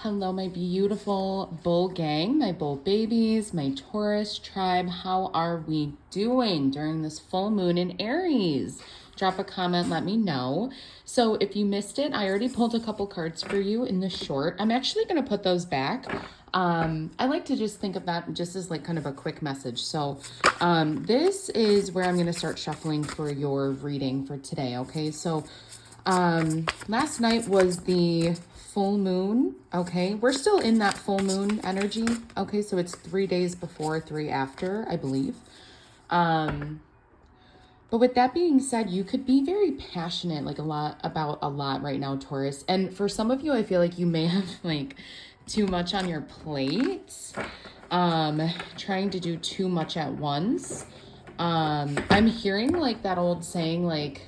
Hello, my beautiful bull gang, my bull babies, my Taurus tribe. How are we doing during this full moon in Aries? Drop a comment, let me know. So if you missed it, I already pulled a couple cards for you in the short. I'm actually going to put those back. I like to just think of that just as like kind of a quick message. So this is where I'm going to start shuffling for your reading for today, okay? So last night was the full moon. Okay, we're still in that full moon energy. Okay, so it's 3 days before, 3 after, I believe. But with that being said, you could be very passionate, like about a lot right now, Taurus. And for some of you, I feel like you may have like too much on your plate, trying to do too much at once. I'm hearing like that old saying, like,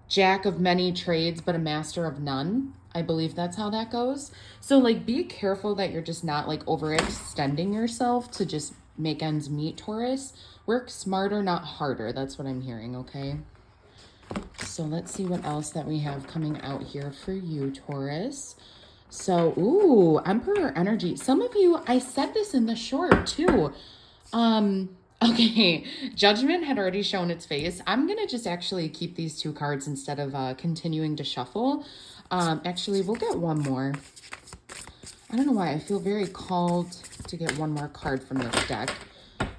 jack of many trades, but a master of none. I believe that's how that goes. So like, be careful that you're just not like overextending yourself to just make ends meet, Taurus. Work smarter, not harder. That's what I'm hearing, okay? So let's see what else that we have coming out here for you, Taurus. So, ooh, Emperor energy. Some of you, I said this in the short too. Okay, Judgment had already shown its face. I'm going to just actually keep these two cards instead of continuing to shuffle. Actually, we'll get one more. I don't know why. I feel very called to get one more card from this deck.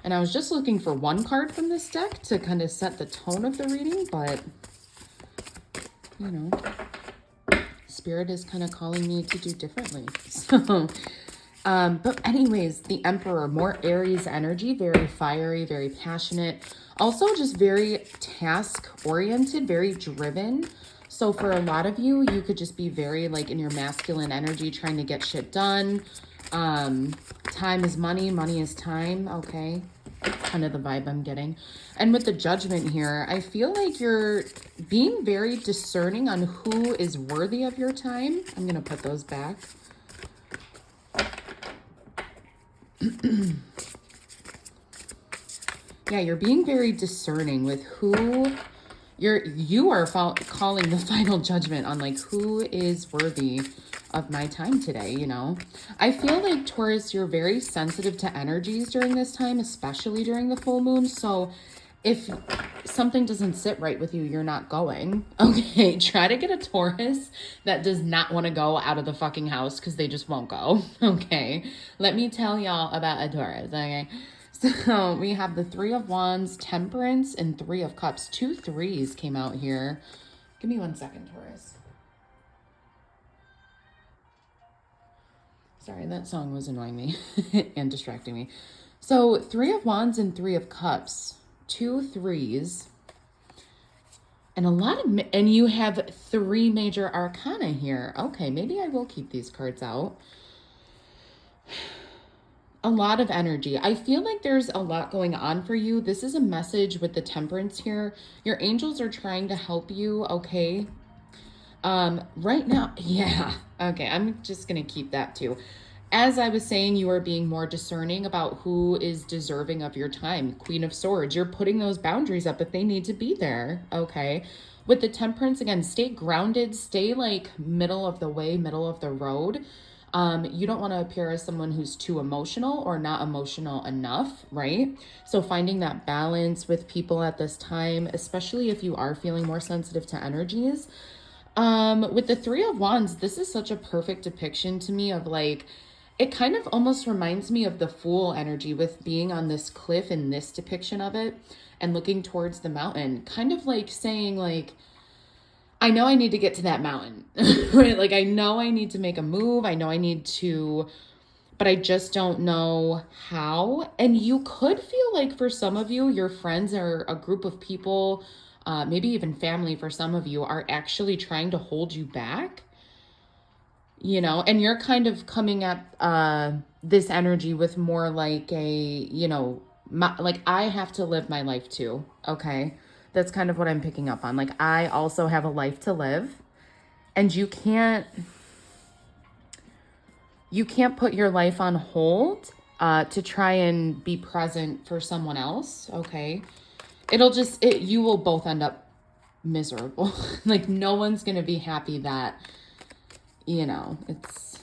And I was just looking for one card from this deck to kind of set the tone of the reading, but, you know, Spirit is kind of calling me to do differently. So... but anyways, the Emperor, more Aries energy, very fiery, very passionate, also just very task-oriented, very driven. So for a lot of you, you could just be very like in your masculine energy, trying to get shit done. Time is money, money is time, okay? That's kind of the vibe I'm getting. And with the Judgment here, I feel like you're being very discerning on who is worthy of your time. I'm going to put those back. Yeah, you're being very discerning with who you are calling the final judgment on, like, who is worthy of my time today, you know? I feel like, Taurus, you're very sensitive to energies during this time, especially during the full moon. So if something doesn't sit right with you, you're not going. Okay, try to get a Taurus that does not want to go out of the fucking house because they just won't go. Okay, let me tell y'all about a Taurus, okay? So we have the Three of Wands, Temperance, and Three of Cups. 2 threes came out here. Give me 1 second, Taurus. Sorry, that song was annoying me and distracting me. So Three of Wands and Three of Cups. 2 threes. And a lot of, and you have 3 major arcana here. Okay, maybe I will keep these cards out. A lot of energy. I feel like there's a lot going on for you. This is a message with the Temperance here. Your angels are trying to help you, okay? Right now, yeah. Okay, I'm just going to keep that too. As I was saying, you are being more discerning about who is deserving of your time. Queen of Swords, you're putting those boundaries up if they need to be there, okay? With the Temperance, again, stay grounded, stay like middle of the way, middle of the road. You don't want to appear as someone who's too emotional or not emotional enough, right? So finding that balance with people at this time, especially if you are feeling more sensitive to energies. With the Three of Wands, this is such a perfect depiction to me of like, it kind of almost reminds me of the Fool energy with being on this cliff in this depiction of it and looking towards the mountain, kind of like saying like, I know I need to get to that mountain, right? Like, I know I need to make a move. I know I need to, but I just don't know how. And you could feel like for some of you, your friends or a group of people, maybe even family for some of you, are actually trying to hold you back, you know, and you're kind of coming at this energy with more like a, you know, like I have to live my life too, okay? That's kind of what I'm picking up on. Like, I also have a life to live, and you can't put your life on hold to try and be present for someone else, okay? You will both end up miserable. Like, no one's going to be happy that you know, it's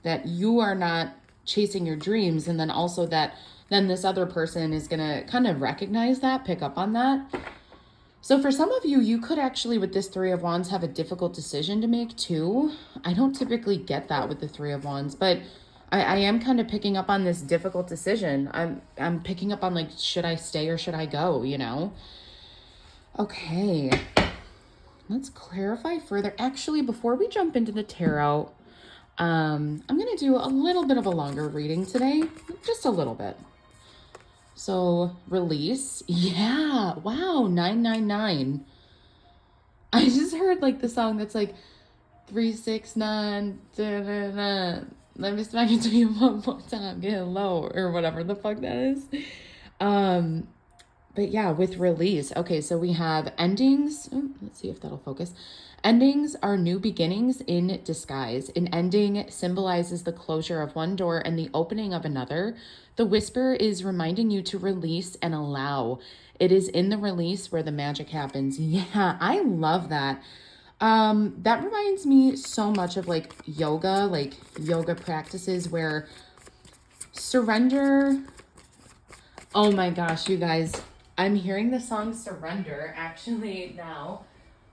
that you are not chasing your dreams, and then also that then this other person is going to kind of recognize that, pick up on that. So for some of you, you could actually, with this Three of Wands, have a difficult decision to make too. I don't typically get that with the Three of Wands, but I am kind of picking up on this difficult decision. I'm picking up on like, should I stay or should I go, you know? Okay, let's clarify further. Actually, before we jump into the tarot, I'm going to do a little bit of a longer reading today, just a little bit. So release. Yeah. Wow. 999. I just heard like the song that's like 369. Let me smack it to you one more time. Get low or whatever the fuck that is. But yeah, with release. Okay, so we have endings. Let's see if that'll focus. Endings are new beginnings in disguise. An ending symbolizes the closure of one door and the opening of another. The whisper is reminding you to release and allow. It is in the release where the magic happens. Yeah, I love that. That reminds me so much of like yoga practices where surrender. Oh my gosh, you guys, I'm hearing the song Surrender actually now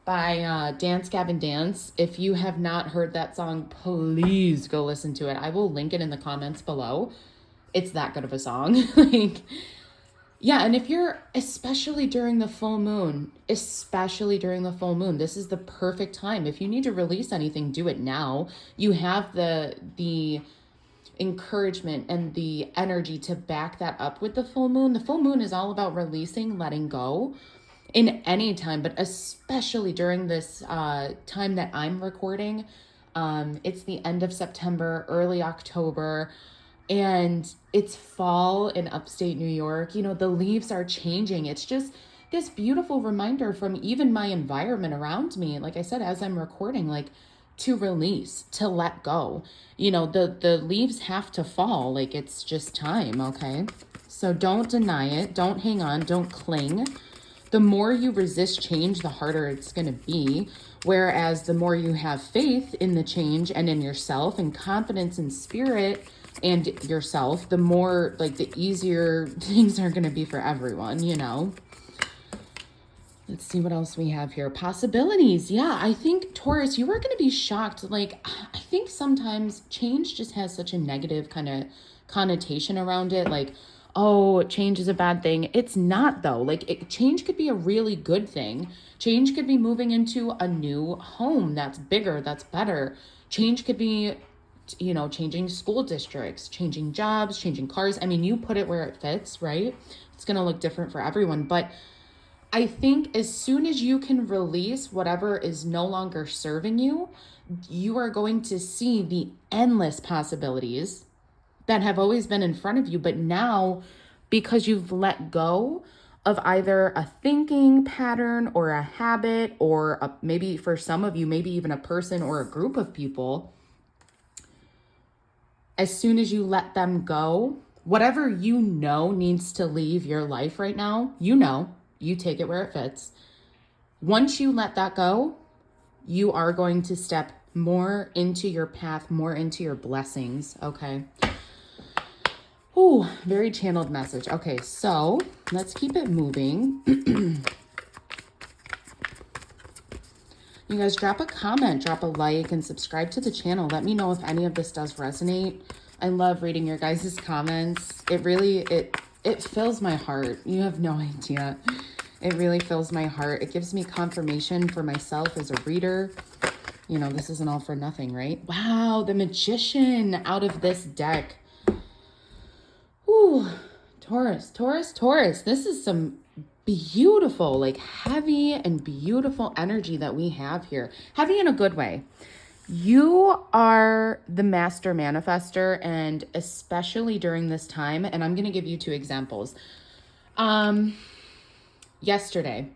by Dance Gavin Dance. If you have not heard that song, please go listen to it. I will link it in the comments below. It's that good of a song. Like, yeah, and if you're, especially during the full moon, this is the perfect time. If you need to release anything, do it now. You have the encouragement and the energy to back that up with the full moon. The full moon is all about releasing, letting go in any time, but especially during this time that I'm recording. It's the end of September, early October, and it's fall in upstate New York. You know, the leaves are changing. It's just this beautiful reminder from even my environment around me. Like I said, as I'm recording, like, to release, to let go. You know, the leaves have to fall. Like, it's just time, okay? So don't deny it. Don't hang on. Don't cling. The more you resist change, the harder it's going to be. Whereas the more you have faith in the change and in yourself and confidence in spirit and yourself, the more, like, the easier things are going to be for everyone, you know? Let's see what else we have here. Possibilities. Yeah, I think, Taurus, you are going to be shocked. Like, I think sometimes change just has such a negative kind of connotation around it. Like, oh, change is a bad thing. It's not, though. Like, change could be a really good thing. Change could be moving into a new home that's bigger, that's better. Change could be, you know, changing school districts, changing jobs, changing cars. I mean, you put it where it fits, right? It's going to look different for everyone. But I think as soon as you can release whatever is no longer serving you, you are going to see the endless possibilities that have always been in front of you. But now, because you've let go of either a thinking pattern or a habit, or maybe for some of you, maybe even a person or a group of people, as soon as you let them go, whatever you know needs to leave your life right now, you take it where it fits. Once you let that go, you are going to step more into your path, more into your blessings, okay? Ooh, very channeled message. Okay, so let's keep it moving. You guys, drop a comment, drop a like, and subscribe to the channel. Let me know if any of this does resonate. I love reading your guys' comments. It really, it fills my heart. You have no idea. It really fills my heart. It gives me confirmation for myself as a reader. You know, this isn't all for nothing, right? Wow, the Magician out of this deck. Ooh, Taurus. This is some beautiful, like, heavy and beautiful energy that we have here. Heavy in a good way. You are the master manifester, and especially during this time, and I'm going to give you two examples. Yesterday,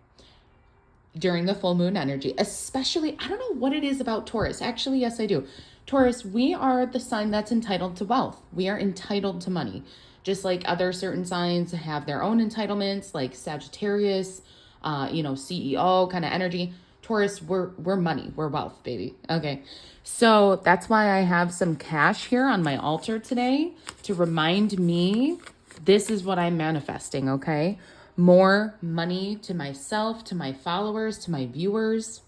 during the full moon energy, especially, I don't know what it is about Taurus. Actually, yes, I do. Taurus, we are the sign that's entitled to wealth. We are entitled to money. Just like other certain signs have their own entitlements, like Sagittarius, CEO kind of energy. Taurus, we're money, we're wealth, baby. Okay. So that's why I have some cash here on my altar today to remind me this is what I'm manifesting, okay? More money to myself, to my followers, to my viewers.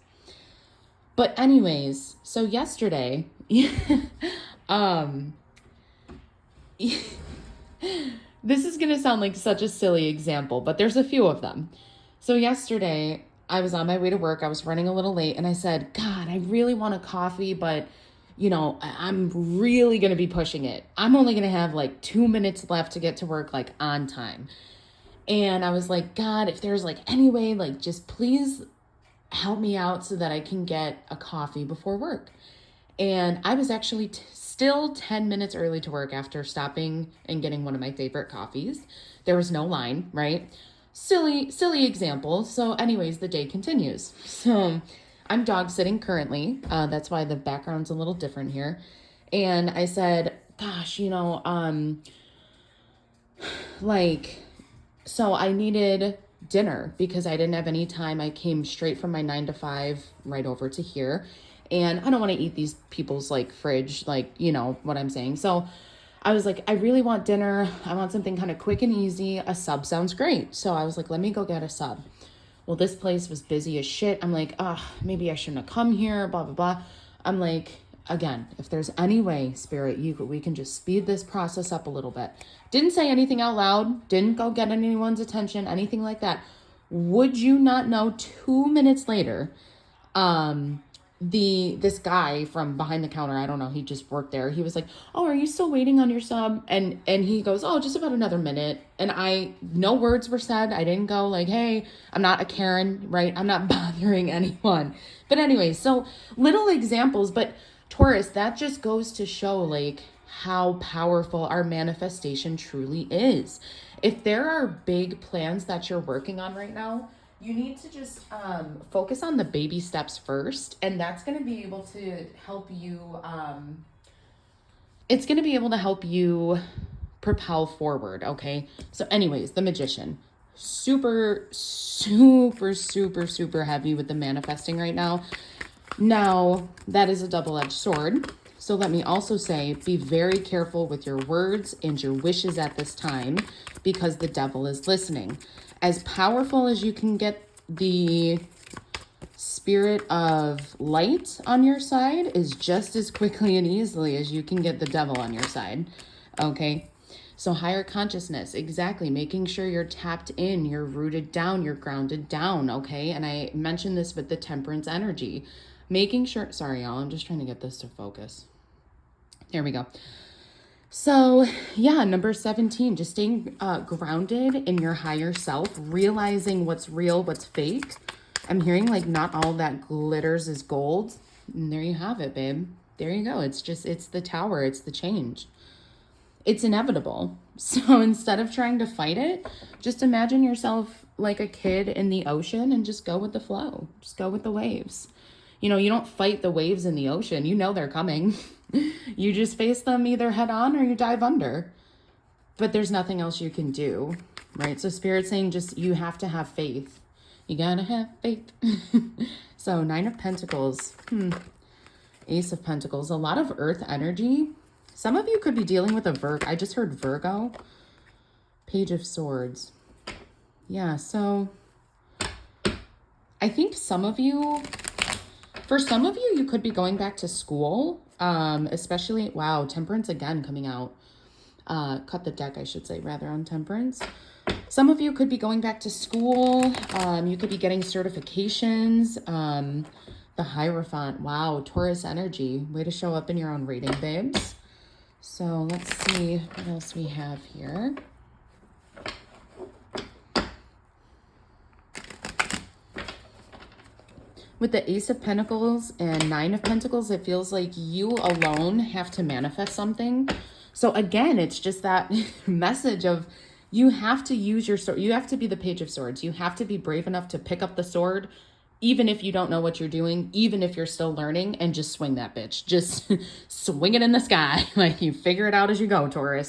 But anyways, so yesterday, this is going to sound like such a silly example, but there's a few of them. So yesterday, I was on my way to work. I was running a little late and I said, God, I really want a coffee, but I'm really going to be pushing it. I'm only going to have like 2 minutes left to get to work, like on time. And I was like, God, if there's like any way, like just please help me out so that I can get a coffee before work. And I was actually still 10 minutes early to work after stopping and getting one of my favorite coffees. There was no line, right? Silly example. So anyways, the day continues. So I'm dog sitting currently. That's why the background's a little different here. And I said, gosh, so I needed dinner because I didn't have any time. I came straight from my 9 to 5 right over to here. And I don't want to eat these people's like fridge, like, you know what I'm saying. So I was like, I really want dinner. I want something kind of quick and easy. A sub sounds great. So I was like, let me go get a sub. Well, this place was busy as shit. I'm like, maybe I shouldn't have come here, blah, blah, blah. I'm like, again, if there's any way, Spirit, we can just speed this process up a little bit. Didn't say anything out loud. Didn't go get anyone's attention, anything like that. Would you not know 2 minutes later, this guy from behind the counter, I don't know, he just worked there. He was like, oh, are you still waiting on your sub? And he goes, oh, just about another minute. And no words were said. I didn't go like, hey, I'm not a Karen, right? I'm not bothering anyone. But anyway, so little examples, but Taurus, that just goes to show like how powerful our manifestation truly is. If there are big plans that you're working on right now, you need to just focus on the baby steps first, and that's going to be able to help you. It's going to be able to help you propel forward. Okay. So anyways, the Magician, super heavy with the manifesting right now. Now that is a double-edged sword. So let me also say, be very careful with your words and your wishes at this time, because the devil is listening. As powerful as you can get the spirit of light on your side is just as quickly and easily as you can get the devil on your side. Okay. So higher consciousness, exactly. Making sure you're tapped in, you're rooted down, you're grounded down. Okay. And I mentioned this with the temperance energy, making sure, sorry, y'all, I'm just trying to get this to focus. There we go. So yeah, number 17, just staying grounded in your higher self, realizing what's real, what's fake. I'm hearing like not all that glitters is gold. And there you have it, babe. There you go. It's the tower. It's the change. It's inevitable. So instead of trying to fight it, just imagine yourself like a kid in the ocean and just go with the flow. Just go with the waves. You don't fight the waves in the ocean. They're coming. You just face them either head on or you dive under. But there's nothing else you can do, right? So Spirit's saying just you have to have faith. You gotta have faith. So 9 of Pentacles, Ace of Pentacles, a lot of earth energy. Some of you could be dealing with a Virgo. I just heard Virgo. Page of Swords. Yeah, so I think for some of you, you could be going back to school, especially, wow, Temperance again coming out. Cut the deck, I should say, rather, on Temperance. Some of you could be going back to school. You could be getting certifications. The Hierophant, wow, Taurus energy. Way to show up in your own reading, babes. So let's see what else we have here. With the Ace of Pentacles and 9 of Pentacles, it feels like you alone have to manifest something. So again, it's just that message of you have to use your sword. You have to be the Page of Swords. You have to be brave enough to pick up the sword, even if you don't know what you're doing, even if you're still learning, and just swing that bitch. Just swing it in the sky. Like, you figure it out as you go, Taurus.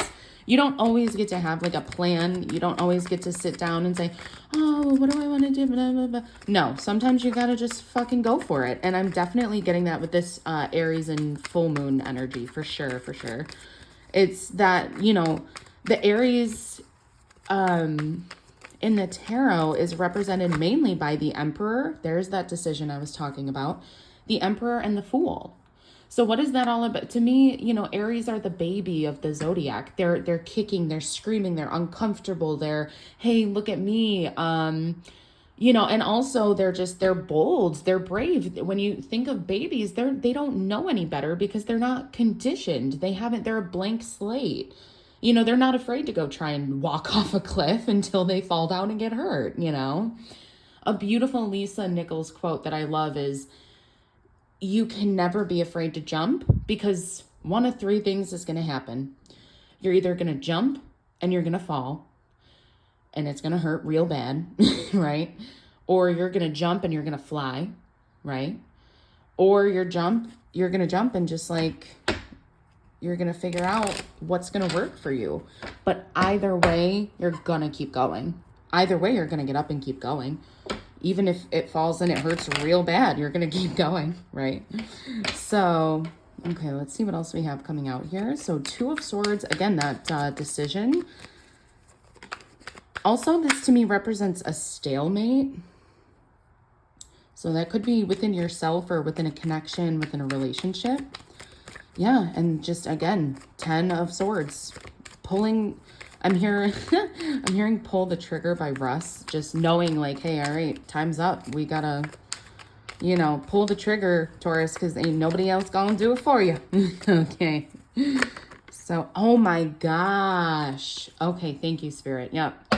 You don't always get to have like a plan. You don't always get to sit down and say, oh, what do I want to do? Blah, blah, blah. No, sometimes you got to just fucking go for it. And I'm definitely getting that with this Aries and full moon energy, for sure, for sure. It's that, you know, the Aries in the tarot is represented mainly by the Emperor. There's that decision I was talking about. The Emperor and the Fool. So what is that all about? To me, you know, Aries are the baby of the zodiac. They're kicking, they're screaming, they're uncomfortable. They're, hey, look at me. You know, and also they're bold, they're brave. When you think of babies, they don't know any better because they're not conditioned. They're a blank slate. You know, they're not afraid to go try and walk off a cliff until they fall down and get hurt, you know. A beautiful Lisa Nichols quote that I love is, you can never be afraid to jump because one of three things is going to happen. You're either going to jump and you're going to fall and it's going to hurt real bad, right? Or you're going to jump and you're going to fly, right? Or you're going to jump and just like, you're going to figure out what's going to work for you. But either way, you're going to keep going. Either way, you're going to get up and keep going. Even if it falls and it hurts real bad, you're going to keep going, right? So, okay, let's see what else we have coming out here. So, Two of Swords, again, that decision. Also, this to me represents a stalemate. So that could be within yourself or within a connection, within a relationship. Yeah, and just, again, 10 of Swords. I'm hearing Pull the Trigger by Russ, just knowing like, hey, all right, time's up. We gotta, you know, pull the trigger, Taurus, because ain't nobody else gonna do it for you. Okay. So, oh my gosh. Okay, thank you, Spirit. Yep.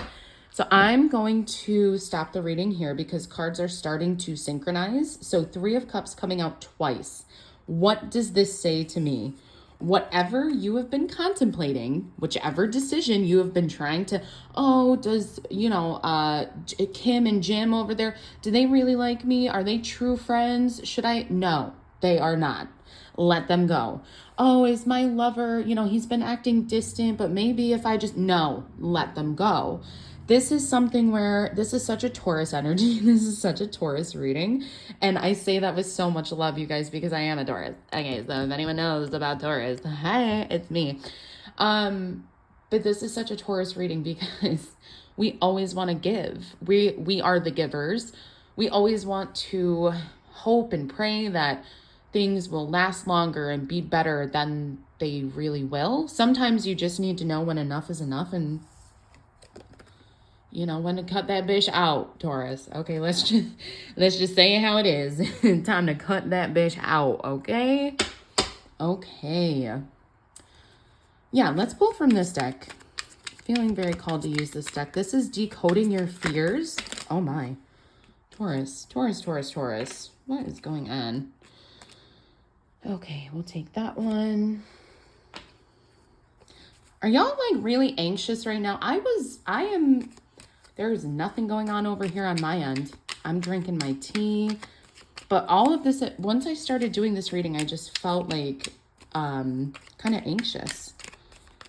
So I'm going to stop the reading here because cards are starting to synchronize. So Three of Cups coming out twice. What does this say to me? Whatever you have been contemplating, whichever decision you have been trying to, does, you know, Kim and Jim over there, do they really like me? Are they true friends? No, they are not. Let them go. Oh, is my lover, you know, he's been acting distant, but maybe if no, let them go. This is something where this is such a Taurus energy. This is such a Taurus reading. And I say that with so much love, you guys, because I am a Taurus. Okay, so if anyone knows about Taurus, hi, it's me. But this is such a Taurus reading because we always want to give. We are the givers. We always want to hope and pray that things will last longer and be better than they really will. Sometimes you just need to know when enough is enough and, you know, when to cut that bitch out, Taurus. Okay, let's just say it how it is. Time to cut that bitch out, okay? Okay. Yeah, let's pull from this deck. Feeling very called to use this deck. This is Decoding Your Fears. Oh my. Taurus. What is going on? Okay, we'll take that one. Are y'all like really anxious right now? There's nothing going on over here on my end. I'm drinking my tea. But all of this, once I started doing this reading, I just felt like kind of anxious.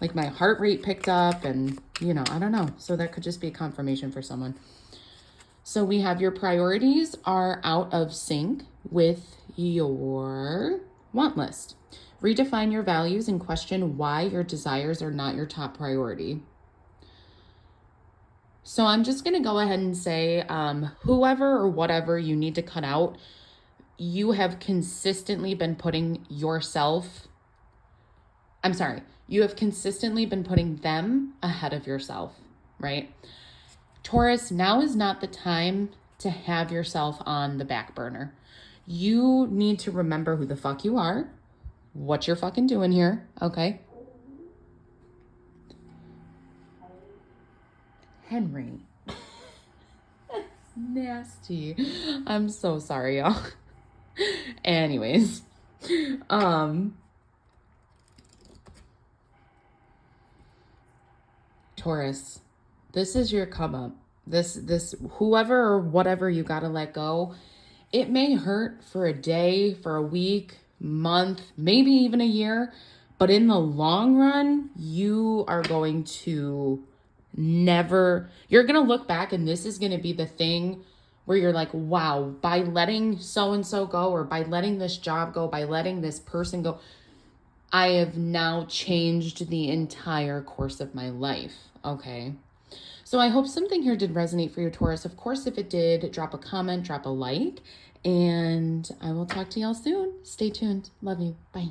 Like my heart rate picked up and, you know, I don't know. So that could just be a confirmation for someone. So we have your priorities are out of sync with your want list. Redefine your values and question why your desires are not your top priority. So I'm just going to go ahead and say, whoever or whatever you need to cut out, you have consistently been putting them ahead of yourself, right? Taurus, now is not the time to have yourself on the back burner. You need to remember who the fuck you are, what you're fucking doing here, okay? Henry. That's nasty. I'm so sorry, y'all. Anyways, Taurus, this is your come up. This whoever or whatever you gotta let go, it may hurt for a day, for a week, month, maybe even a year, But in the long run, you are going to you're going to look back and this is going to be the thing where you're like, wow, by letting so-and-so go, or by letting this job go, by letting this person go, I have now changed the entire course of my life. Okay. So I hope something here did resonate for you, Taurus. Of course, if it did, drop a comment, drop a like, and I will talk to y'all soon. Stay tuned. Love you. Bye.